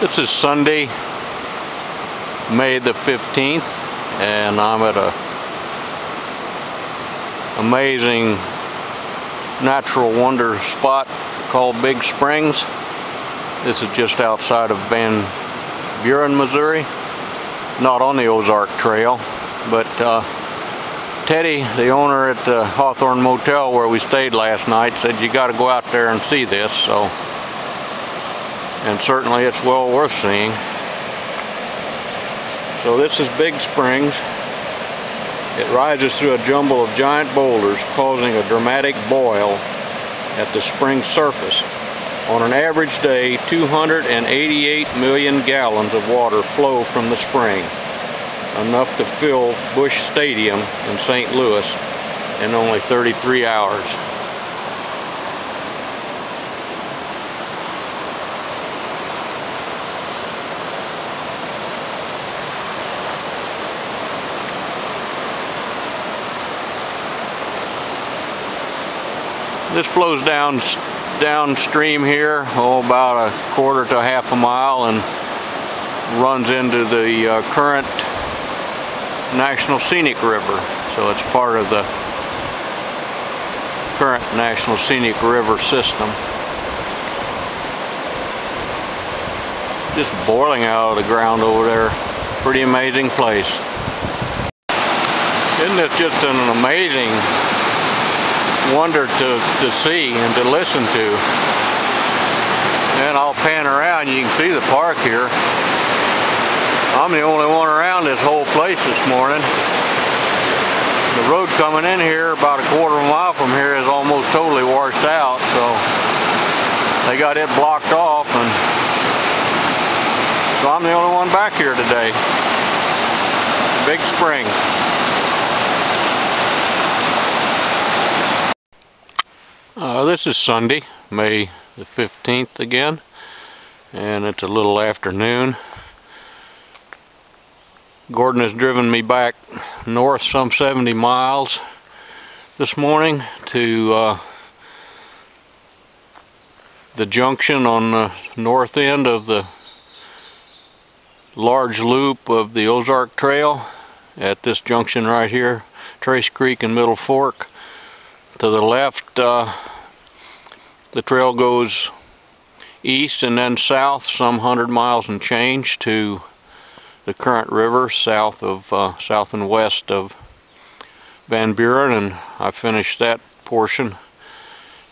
This is Sunday, May the 15th, and I'm at a amazing natural wonder spot called Big Springs. This is just outside of Van Buren, Missouri. Not on the Ozark Trail, but Teddy, the owner at the Hawthorne Motel where we stayed last night, said you got to go out there and see this. And certainly it's well worth seeing. So this is Big Springs. It rises through a jumble of giant boulders, causing a dramatic boil at the spring surface. On an average day, 288 million gallons of water flow from the spring, enough to fill Busch Stadium in St. Louis in only 33 hours. This flows downstream here, about a quarter to half a mile, and runs into the current National Scenic River. So it's part of the current National Scenic River system. Just boiling out of the ground over there. Pretty amazing place. Isn't this just an amazing wonder to see and to listen to? And I'll pan around, you can see the park here. I'm the only one around this whole place this morning. The road coming in here about a quarter of a mile from here is almost totally washed out, so they got it blocked off, and so I'm the only one back here today. Big Springs. This is Sunday, May the 15th again, and it's a little afternoon. Gordon has driven me back north some 70 miles this morning to the junction on the north end of the large loop of the Ozark Trail at this junction right here, Trace Creek and Middle Fork. To the left, the trail goes east and then south some 100 miles and change to the current river south and west of Van Buren, and I finished that portion,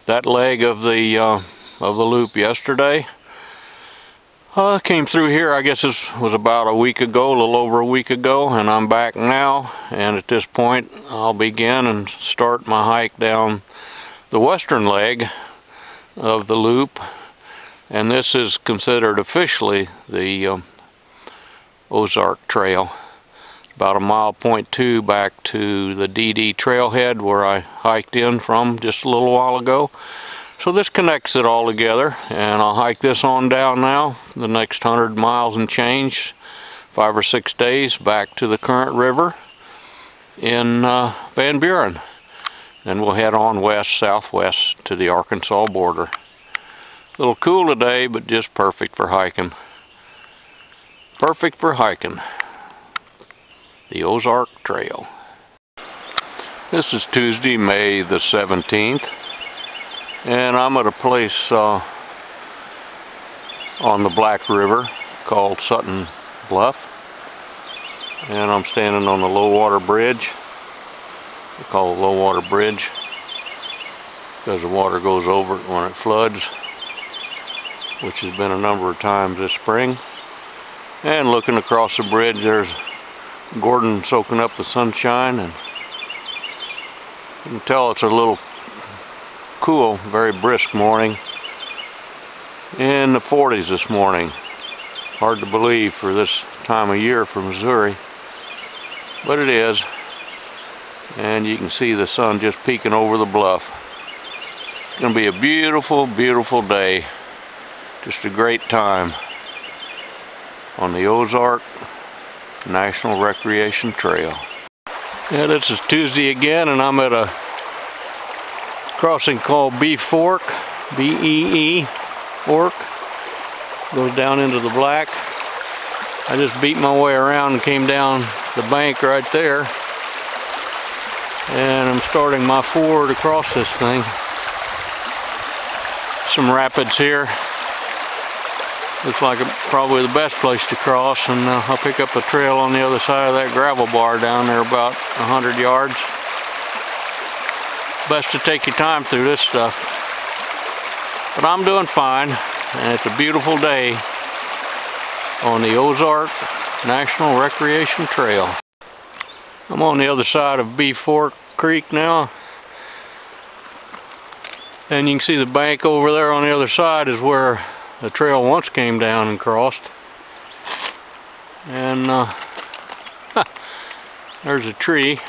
that leg of the loop yesterday. Came through here, I guess this was about a week ago, a little over a week ago, and I'm back now, and at this point I'll begin and start my hike down the western leg of the loop, and this is considered officially the Ozark Trail. About 1.2 miles back to the DD trailhead where I hiked in from just a little while ago. So this connects it all together, and I'll hike this on down now, the next 100 miles and change, 5 or 6 days back to the current river in Van Buren. Then we'll head on southwest to the Arkansas border. A little cool today, but just perfect for hiking. Perfect for hiking. The Ozark Trail. This is Tuesday, May the 17th. And I'm at a place on the Black River called Sutton Bluff. And I'm standing on the low water bridge. We call it low water bridge because the water goes over it when it floods, which has been a number of times this spring. And looking across the bridge, there's Gordon soaking up the sunshine, and you can tell it's a little cool, very brisk morning. In the 40s this morning. Hard to believe for this time of year for Missouri, but it is. And you can see the sun just peeking over the bluff. It's going to be a beautiful, beautiful day. Just a great time on the Ozark National Recreation Trail. Yeah, this is Tuesday again, and I'm at a crossing called B Fork, B-E-E Fork. Goes down into the black. I just beat my way around and came down the bank right there. And I'm starting my ford across this thing. Some rapids here. Looks like probably the best place to cross, and I'll pick up a trail on the other side of that gravel bar down there about 100 yards. Best to take your time through this stuff. But I'm doing fine, and it's a beautiful day on the Ozark National Recreation Trail. I'm on the other side of Bee Fork Creek now, and you can see the bank over there on the other side is where the trail once came down and crossed. And there's a tree.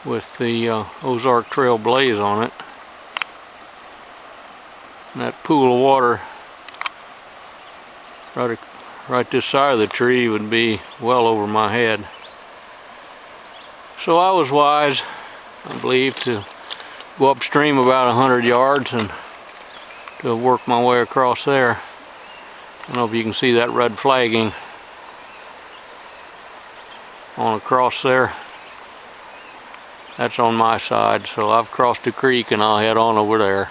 With the Ozark Trail blaze on it. And that pool of water right this side of the tree would be well over my head. So I was wise, I believe, to go upstream about 100 yards and to work my way across there. I don't know if you can see that red flagging on across there. That's on my side, so I've crossed the creek and I'll head on over there.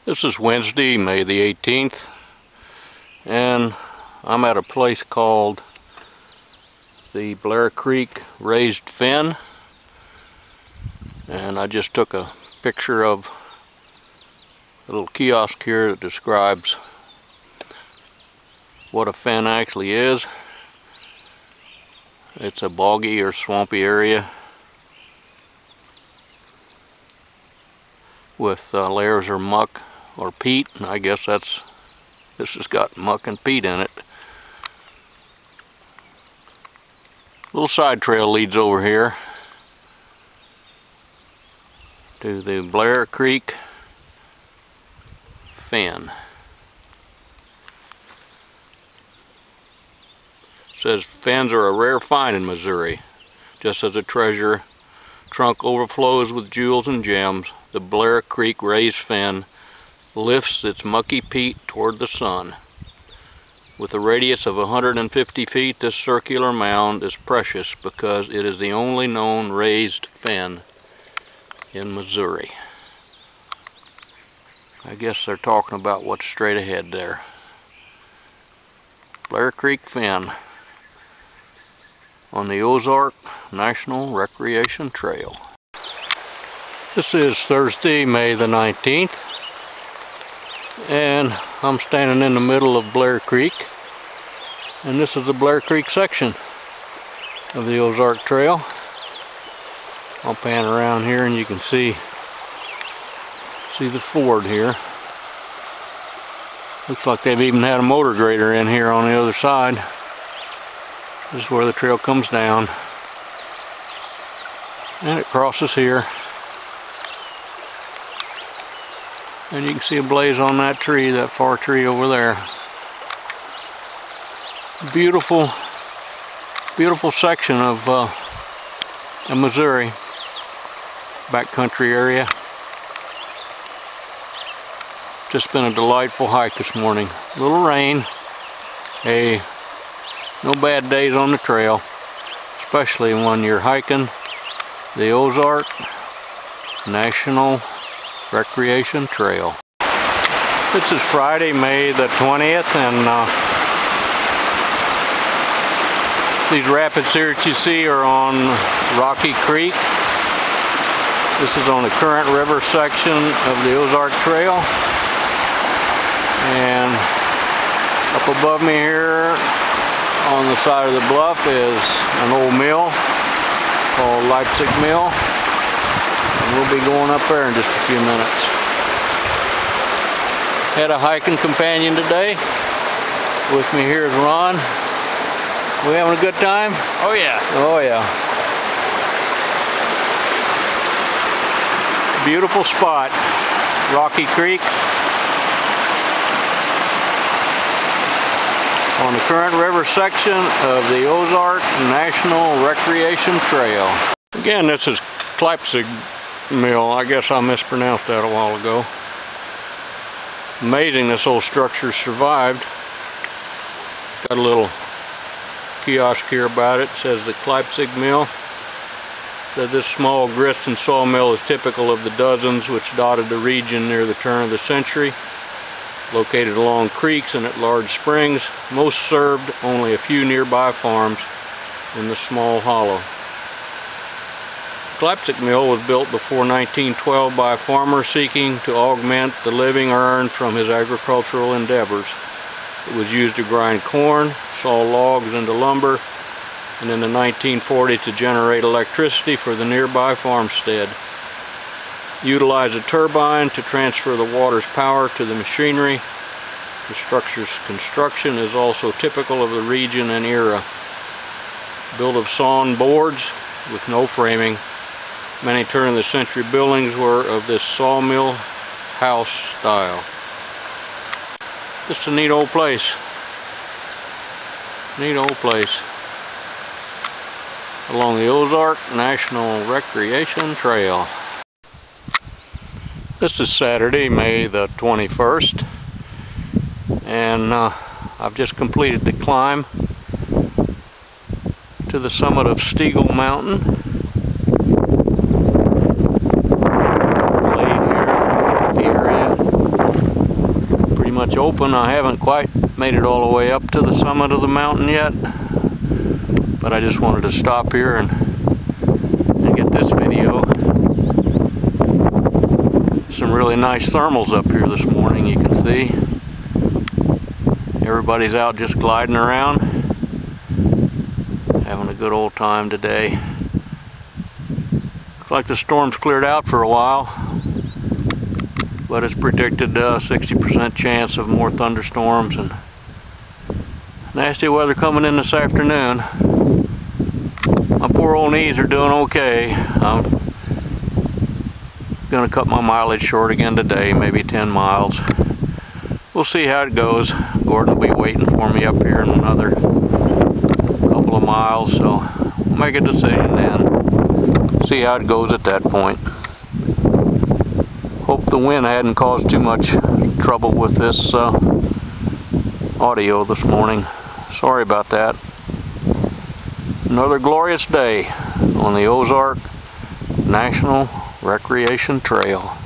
This is Wednesday, May the 18th, and I'm at a place called the Blair Creek Raised Fen, and I just took a picture of a little kiosk here that describes what a fen actually is. It's a boggy or swampy area with layers of muck or peat, and I guess this has got muck and peat in it. Little side trail leads over here to the Blair Creek Fen. It says fens are a rare find in Missouri. Just as a treasure trunk overflows with jewels and gems, the Blair Creek Raised Fen lifts its mucky peat toward the sun. With a radius of 150 feet, this circular mound is precious because it is the only known raised fen in Missouri. I guess they're talking about what's straight ahead there. Blair Creek Fen on the Ozark National Recreation Trail. This is Thursday, May the 19th. And I'm standing in the middle of Blair Creek, and this is the Blair Creek section of the Ozark Trail. I'll pan around here and you can see the ford here. Looks like they've even had a motor grader in here on the other side. This is where the trail comes down, and it crosses here. And you can see a blaze on that tree, that far tree over there. Beautiful, beautiful section of Missouri, backcountry area. Just been a delightful hike this morning. A little rain, no bad days on the trail, especially when you're hiking the Ozark National Recreation Trail. This is Friday, May the 20th, and these rapids here that you see are on Rocky Creek. This is on the Current River section of the Ozark Trail, and up above me here on the side of the bluff is an old mill called Klepzig Mill, and we'll be going up there in just a few minutes. Had a hiking companion today. With me here is Ron. We having a good time? Oh yeah. Oh yeah. Beautiful spot. Rocky Creek. On the current river section of the Ozark National Recreation Trail. Again, this is Klepzig Mill. I guess I mispronounced that a while ago. Amazing this whole structure survived. Got a little kiosk here about it. It says the Klepzig Mill. That this small grist and sawmill is typical of the dozens which dotted the region near the turn of the century. Located along creeks and at large springs, most served only a few nearby farms in the small hollow. Klepzig Mill was built before 1912 by a farmer seeking to augment the living earned from his agricultural endeavors. It was used to grind corn, saw logs into lumber, and in the 1940s to generate electricity for the nearby farmstead. Utilized a turbine to transfer the water's power to the machinery. The structure's construction is also typical of the region and era. Built of sawn boards with no framing. Many turn-of-the-century buildings were of this sawmill house style. Just a neat old place. Neat old place. Along the Ozark National Recreation Trail. This is Saturday, May the 21st, and I've just completed the climb to the summit of Stegall Mountain. Laid here at the area. Pretty much open. I haven't quite made it all the way up to the summit of the mountain yet, but I just wanted to stop here and get this video. Some really nice thermals up here this morning, you can see. Everybody's out just gliding around, having a good old time today. Looks like the storm's cleared out for a while, but it's predicted 60% chance of more thunderstorms and nasty weather coming in this afternoon. My poor old knees are doing okay. I'm gonna cut my mileage short again today, maybe 10 miles. We'll see how it goes. Gordon will be waiting for me up here in another couple of miles, so we'll make a decision then. See how it goes at that point. Hope the wind hadn't caused too much trouble with this audio this morning. Sorry about that. Another glorious day on the Ozark National Recreation Trail.